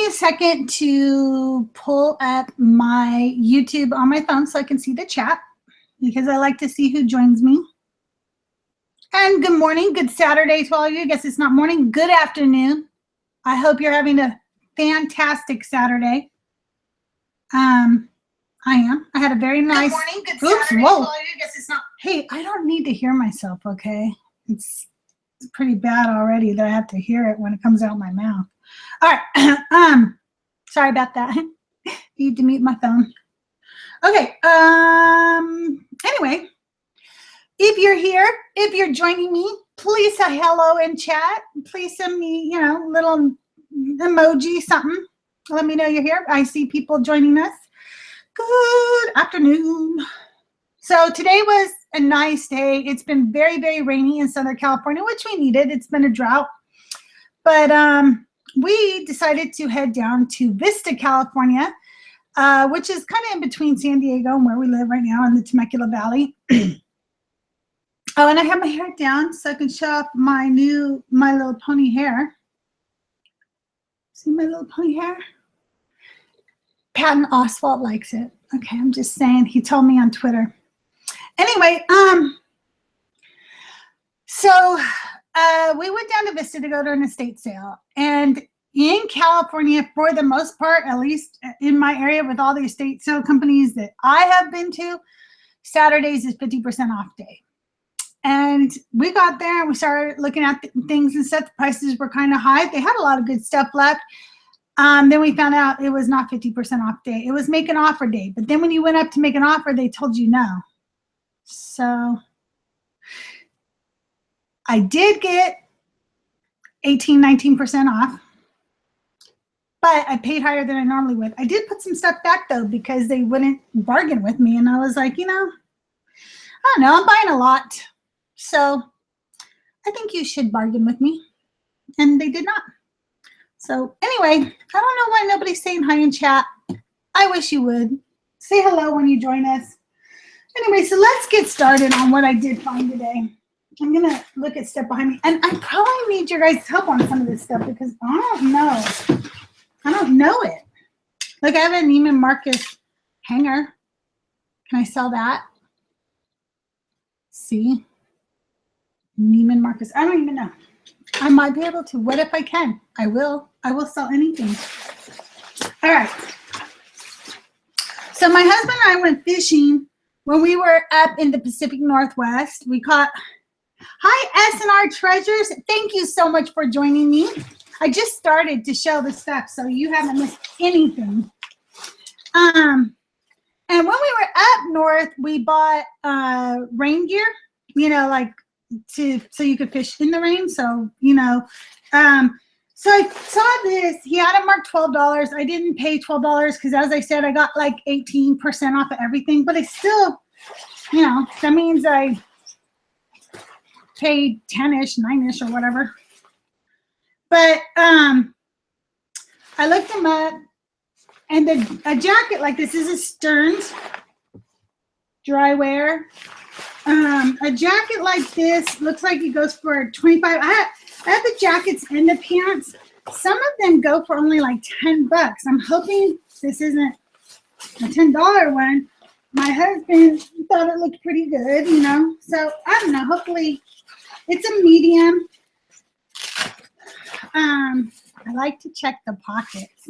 a second to pull up my YouTube on my phone so I can see the chat, because I like to see who joins me. And good morning, good Saturday to all of you. I guess it's not morning, good afternoon. I hope you're having a fantastic Saturday. I am. I had a very nice. Good morning, good Saturday to all of you. I guess it's not. Hey, I don't need to hear myself, okay? It's pretty bad already that I have to hear it when it comes out of my mouth. All right. Sorry about that. Need to mute my phone. Okay. Anyway, if you're here, if you're joining me, please say hello in chat. Please send me, little emoji, something. Let me know you're here. I see people joining us. Good afternoon. So today was a nice day. It's been very, very rainy in Southern California, which we needed. It's been a drought. But we decided to head down to Vista, California, which is kind of in between San Diego and where we live right now in the Temecula Valley. Oh, and I have my hair down so I can show off my Little Pony hair. See my Little Pony hair? Patton Oswalt likes it. Okay, I'm just saying. He told me on Twitter. Anyway, so we went down to Vista to go to an estate sale. And in California, for the most part, at least in my area with all the estate sale companies that I have been to, Saturdays is 50% off day. And we got there and we started looking at things and stuff. The prices were kind of high. They had a lot of good stuff left. Then we found out it was not 50% off day. It was make an offer day. But then when you went up to make an offer, they told you no. So I did get 19% off, but I paid higher than I normally would. I did put some stuff back though, because they wouldn't bargain with me. And I was like, I don't know, I'm buying a lot. So I think you should bargain with me. And they did not. So anyway, I don't know why nobody's saying hi in chat. I wish you would. Say hello when you join us. Anyway, so let's get started on what I did find today. I'm going to look at stuff behind me. And I probably need your guys' help on some of this stuff because I don't know. I don't know it. Look, I have a Neiman Marcus hanger. Can I sell that? See? Neiman Marcus. I don't even know. I might be able to. What if I can? I will. I will sell anything. All right. So my husband and I went fishing when we were up in the Pacific Northwest. We caught... Hi, S&R Treasures. Thank you so much for joining me. I just started to show the stuff, so you haven't missed anything. And when we were up north, we bought rain gear, so you could fish in the rain. So, so I saw this. He had it marked $12. I didn't pay $12 because, as I said, I got like 18% off of everything. But I still, that means I paid 10-ish, 9-ish or whatever. But I looked them up, and a jacket like this is a Stearns dry wear. A jacket like this looks like it goes for $25. I have the jackets and the pants. Some of them go for only like $10. I'm hoping this isn't a $10 one. My husband thought it looked pretty good, So I don't know. Hopefully, it's a medium. I like to check the pockets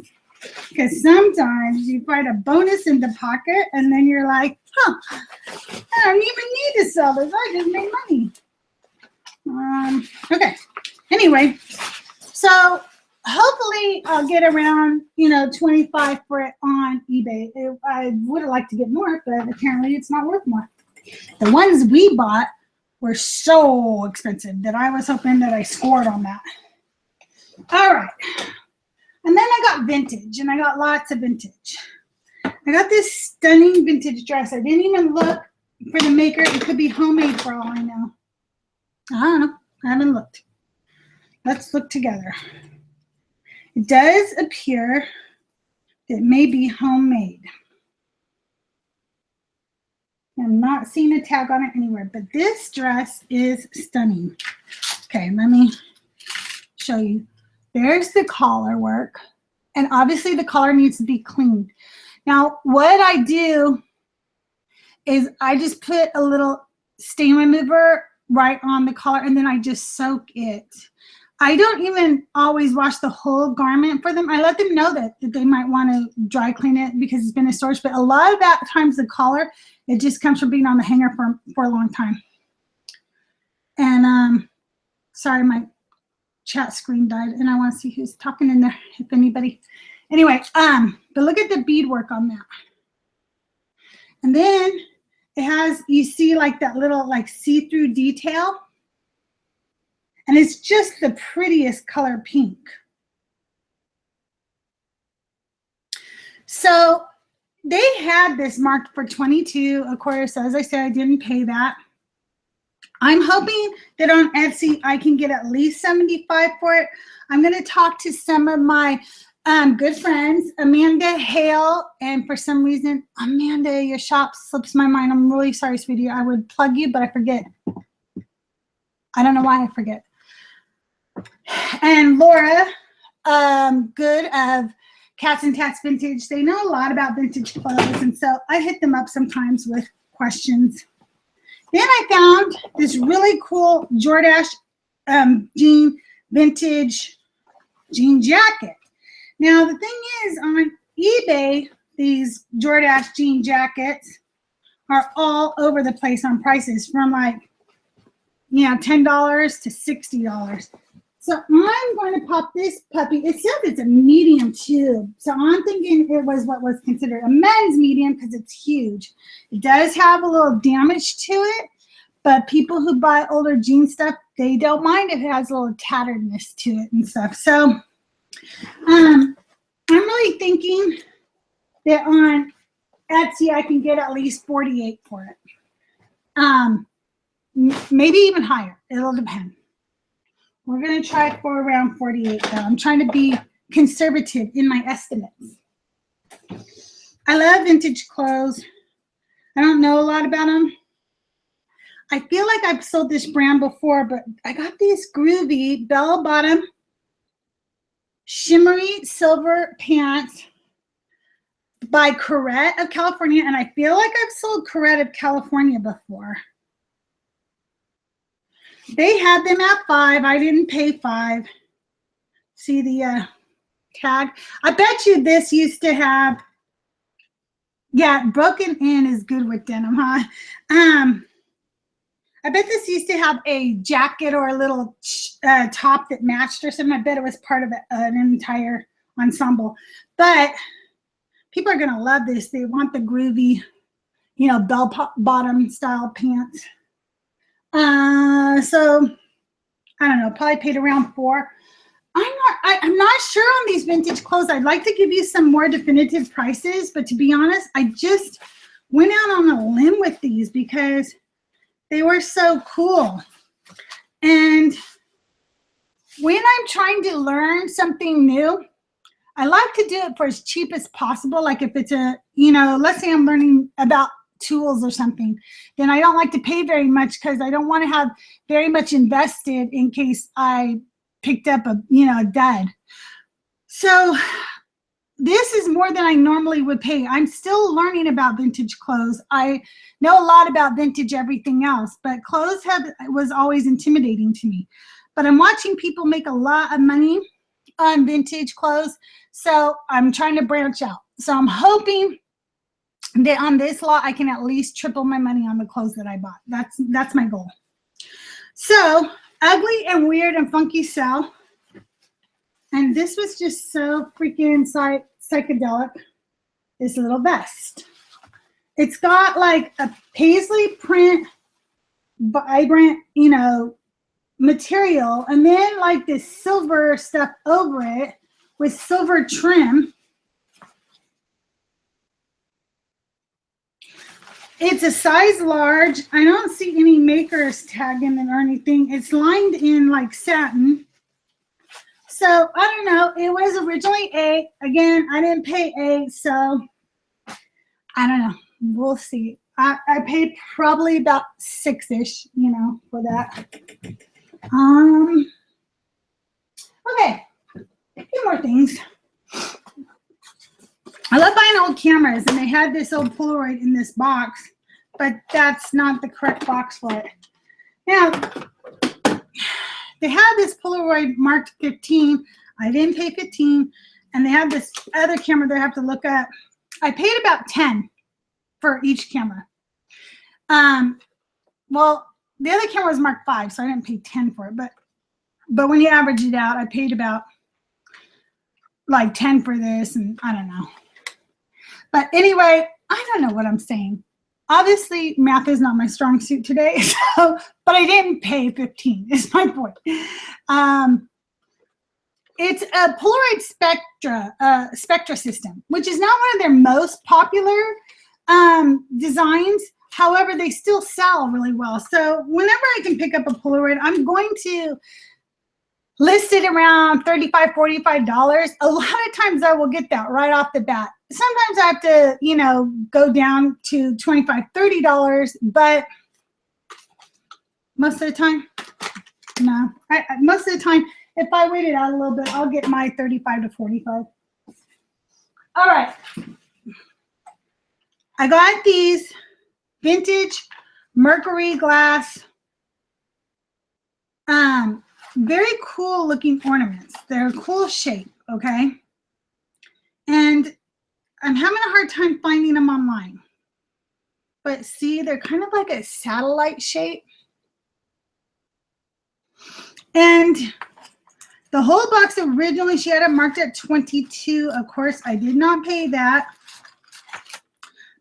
because sometimes you find a bonus in the pocket and then you're like, I don't even need to sell this. I just made money. Okay. Anyway, so hopefully I'll get around, $25 for it on eBay. I would have liked to get more, but apparently it's not worth more. The ones we bought were so expensive that I was hoping that I scored on that. All right. And then I got vintage, and I got lots of vintage. I got this stunning vintage dress. I didn't even look for the maker. It could be homemade for all I know. I don't know. I haven't looked. Let's look together. It does appear it may be homemade. I'm not seeing a tag on it anywhere, but this dress is stunning. Okay, let me show you. There's the collar work, And obviously the collar needs to be cleaned. Now, what I do is I just put a little stain remover right on the collar, and then I just soak it. I don't even always wash the whole garment for them. I let them know that they might want to dry clean it because it's been in storage. But a lot of that times the collar, it just comes from being on the hanger for a long time. And sorry, my chat screen died, and I want to see who's talking in there, if anybody. Anyway, but look at the beadwork on that. And then it has, you see like that little like see-through detail. And it's just the prettiest color pink. So they had this marked for $22. Of course, as I said, I didn't pay that. I'm hoping that on Etsy, I can get at least $75 for it. I'm going to talk to some of my good friends, Amanda Hale, and for some reason, Amanda, your shop slips my mind. I'm really sorry, sweetie. I would plug you, but I forget. I don't know why I forget. And Laura, good of Cats and Tats Vintage. They know a lot about vintage clothes, and so I hit them up sometimes with questions. Then I found this really cool Jordache jean vintage jean jacket. Now the thing is, on eBay, these Jordache jean jackets are all over the place on prices, from like, you know, $10 to $60. So I'm going to pop this puppy. It says it's a medium tube. So I'm thinking it was what was considered a men's medium because it's huge. It does have a little damage to it, but people who buy older jean stuff, they don't mind if it has a little tatteredness to it and stuff. So I'm really thinking that on Etsy I can get at least $48 for it. Maybe even higher. It'll depend. We're going to try for around $48 though. I'm trying to be conservative in my estimates. I love vintage clothes. I don't know a lot about them. I feel like I've sold this brand before, but I got these groovy bell-bottom shimmery silver pants by Corette of California, and I feel like I've sold Corette of California before. They had them at $5. I didn't pay $5. See the tag? I bet you this used to have, yeah, broken in is good with denim, huh? I bet this used to have a jacket or a little top that matched or something. I bet it was part of an entire ensemble. But people are going to love this. They want the groovy, you know, bell-bottom style pants. So I don't know, probably paid around $4. I'm not sure on these vintage clothes. I'd like to give you some more definitive prices, but to be honest, I just went out on a limb with these because they were so cool. And when I'm trying to learn something new, I like to do it for as cheap as possible. Like if it's a, you know, let's say I'm learning about tools or something, then I don't like to pay very much because I don't want to have very much invested in case I picked up a, you know, a dud. So this is more than I normally would pay. I'm still learning about vintage clothes. I know a lot about vintage everything else, but clothes was always intimidating to me. But I'm watching people make a lot of money on vintage clothes, so I'm trying to branch out. So I'm hoping that on this lot I can at least triple my money on the clothes that I bought. That's my goal. So ugly and weird and funky sell. And this was just so freaking psychedelic, this little vest. It's got like a paisley print, vibrant, you know, material, and then like this silver stuff over it with silver trim. It's a size large. I don't see any maker's tag in it or anything. It's lined in like satin. So I don't know. It was originally $8. Again, I didn't pay $8, so I don't know. We'll see. I paid probably about $6-ish, you know, for that. Okay, a few more things. I love buying old cameras, and they had this old Polaroid in this box, but that's not the correct box for it. Now, they had this Polaroid marked 15. I didn't pay 15, and they have this other camera that I have to look at. I paid about 10 for each camera. Well, the other camera was marked 5, so I didn't pay 10 for it, but when you average it out, I paid about like 10 for this, and I don't know. But anyway, I don't know what I'm saying. Obviously, math is not my strong suit today, so, but I didn't pay 15 is my point. It's a Polaroid Spectra system, which is not one of their most popular designs. However, they still sell really well. So whenever I can pick up a Polaroid, I'm going to list it around $35, $45. A lot of times I will get that right off the bat. Sometimes I have to, you know, go down to $25, $30, but most of the time, no. Most of the time, if I wait it out a little bit, I'll get my 35 to 45. All right. I got these vintage mercury glass, very cool looking ornaments. They're a cool shape, okay? And I'm having a hard time finding them online. But see, they're kind of like a satellite shape. And the whole box originally, she had it marked at 22. Of course, I did not pay that.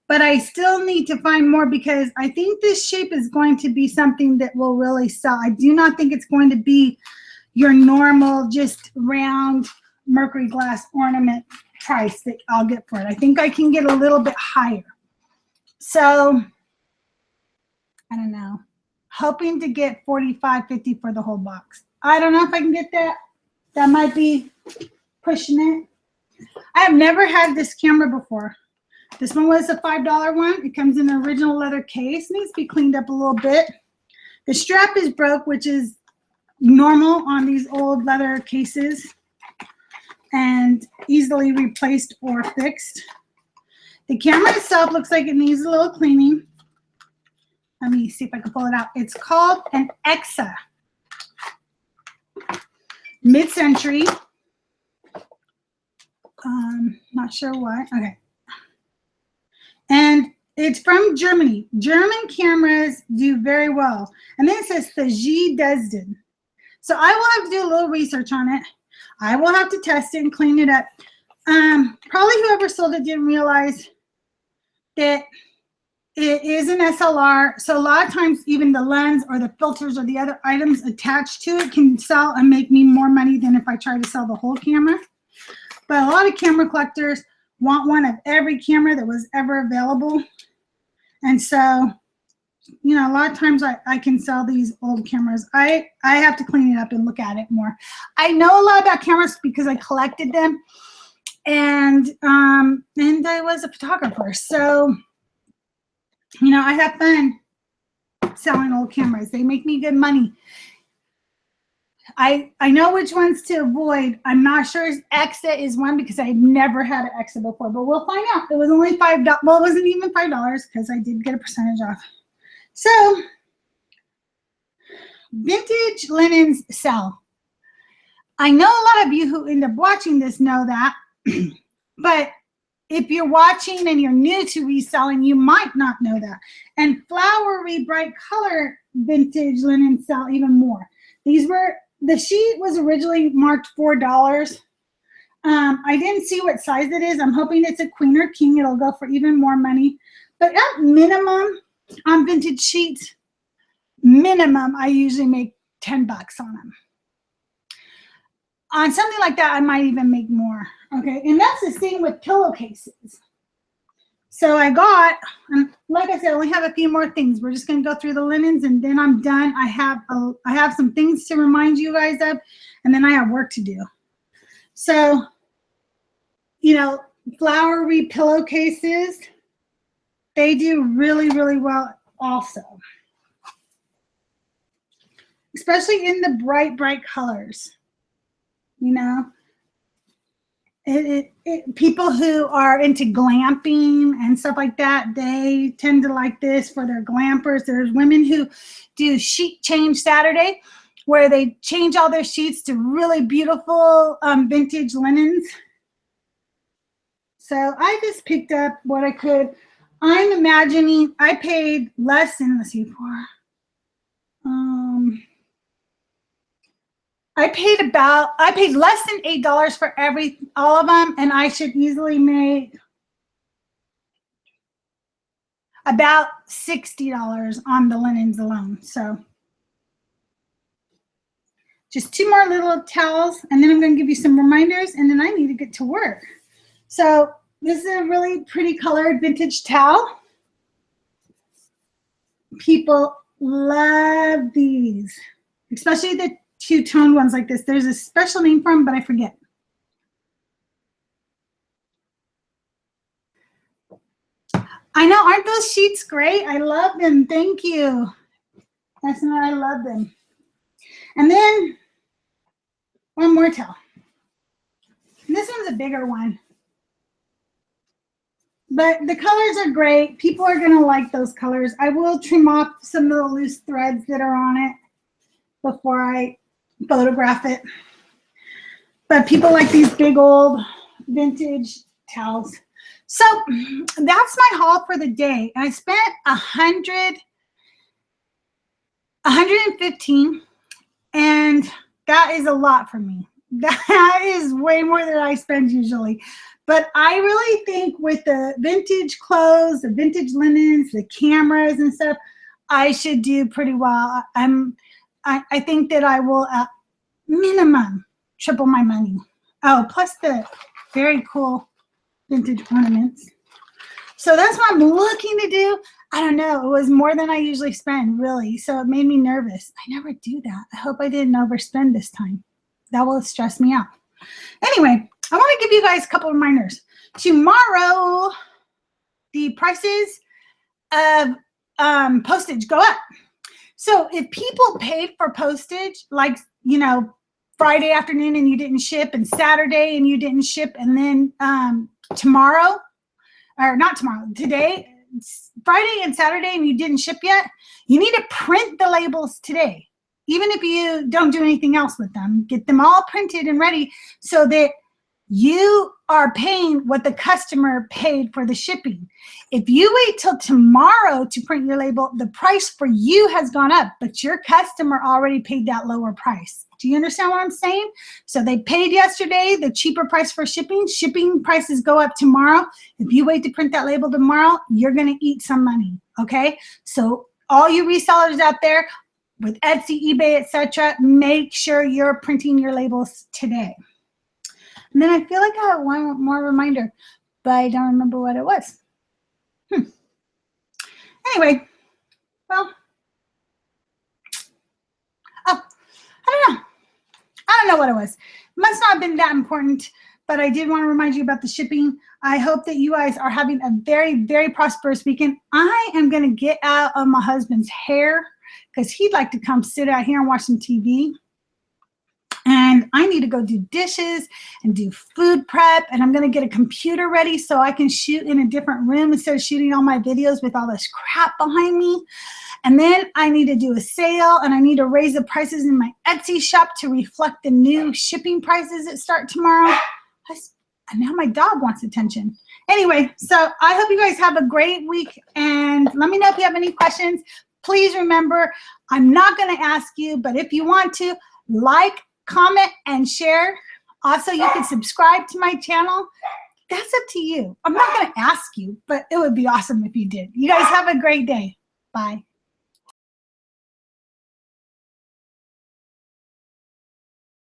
But I still need to find more because I think this shape is going to be something that will really sell. I do not think it's going to be your normal, just round mercury glass ornament price that I'll get for it. I think I can get a little bit higher. So, I don't know. Hoping to get $45, $50 for the whole box. I don't know if I can get that. That might be pushing it. I have never had this camera before. This one was a $5 one. It comes in the original leather case. Needs to be cleaned up a little bit. The strap is broke, which is normal on these old leather cases and easily replaced or fixed. The camera itself looks like it needs a little cleaning. Let me see if I can pull it out. It's called an EXA. Mid-century. Not sure why. Okay. And it's from Germany. German cameras do very well. And then it says the G Desden. So I will have to do a little research on it. I will have to test it and clean it up. Probably whoever sold it didn't realize that it is an SLR. So a lot of times even the lens or the filters or the other items attached to it can sell and make me more money than if I try to sell the whole camera. But a lot of camera collectors want one of every camera that was ever available. And so, you know, a lot of times I can sell these old cameras. I have to clean it up and look at it more. I know a lot about cameras because I collected them, and I was a photographer. So, you know, I have fun selling old cameras. They make me good money. I know which ones to avoid. I'm not sure EXA is one because I never had an EXA before, but we'll find out. It was only $5. Well, it wasn't even $5 because I did get a percentage off. So, vintage linens sell. I know a lot of you who end up watching this know that, but if you're watching and you're new to reselling, you might not know that. And flowery, bright color vintage linen sell even more. The sheet was originally marked $4. I didn't see what size it is. I'm hoping it's a queen or king. It'll go for even more money. But at minimum, on vintage sheets, minimum, I usually make $10 on them. On something like that, I might even make more. Okay, and that's the same with pillowcases. So I got, and like I said, I only have a few more things. We're just going to go through the linens, and then I'm done. I have some things to remind you guys of, and then I have work to do. So, you know, flowery pillowcases, they do really, really well also. Especially in the bright, bright colors, you know. People who are into glamping and stuff like that, they tend to like this for their glampers. There's women who do sheet change Saturday, where they change all their sheets to really beautiful vintage linens. So I just picked up what I could. I'm imagining I paid less than, let's see, I paid less than $8 for all of them, and I should easily make about $60 on the linens alone. So just 2 more little towels, and then I'm going to give you some reminders, and then I need to get to work. So this is a really pretty colored vintage towel. People love these, especially the two-tone ones like this. There's a special name for them, but I forget. I know, aren't those sheets great? I love them. Thank you. That's not, I love them. And then one more towel. And this one's a bigger one. But the colors are great. People are going to like those colors. I will trim off some of the loose threads that are on it before I photograph it. But people like these big old vintage towels. So that's my haul for the day. I spent $115, and that is a lot for me. That is way more than I spend usually. But I really think with the vintage clothes, the vintage linens, the cameras and stuff, I should do pretty well. I think that I will at minimum triple my money. Oh, plus the very cool vintage ornaments. So that's what I'm looking to do. I don't know. It was more than I usually spend, really. So it made me nervous. I never do that. I hope I didn't overspend this time. That will stress me out. Anyway, I want to give you guys a couple of reminders. Tomorrow, the prices of postage go up. So if people paid for postage, like, you know, Friday afternoon and you didn't ship, and Saturday and you didn't ship, and then tomorrow, or not tomorrow, today, Friday and Saturday, and you didn't ship yet, you need to print the labels today. Even if you don't do anything else with them, get them all printed and ready so that you are paying what the customer paid for the shipping. If you wait till tomorrow to print your label, the price for you has gone up, but your customer already paid that lower price. Do you understand what I'm saying? So they paid yesterday the cheaper price for shipping. Shipping prices go up tomorrow. If you wait to print that label tomorrow, you're going to eat some money, okay? So all you resellers out there with Etsy, eBay, etc., make sure you're printing your labels today. And then I feel like I have one more reminder, but I don't remember what it was. Anyway, well, oh, I don't know what it was. It must not have been that important, but I did want to remind you about the shipping. I hope that you guys are having a very, very prosperous weekend. I am going to get out of my husband's hair because he'd like to come sit out here and watch some TV. And I need to go do dishes and do food prep. And I'm going to get a computer ready so I can shoot in a different room instead of shooting all my videos with all this crap behind me. And then I need to do a sale, and I need to raise the prices in my Etsy shop to reflect the new shipping prices that start tomorrow. And now my dog wants attention. Anyway, so I hope you guys have a great week. And let me know if you have any questions. Please remember, I'm not going to ask you, but if you want to, like, comment, and share. Also, you can subscribe to my channel. That's up to you. I'm not going to ask you, but it would be awesome if you did. You guys have a great day. Bye.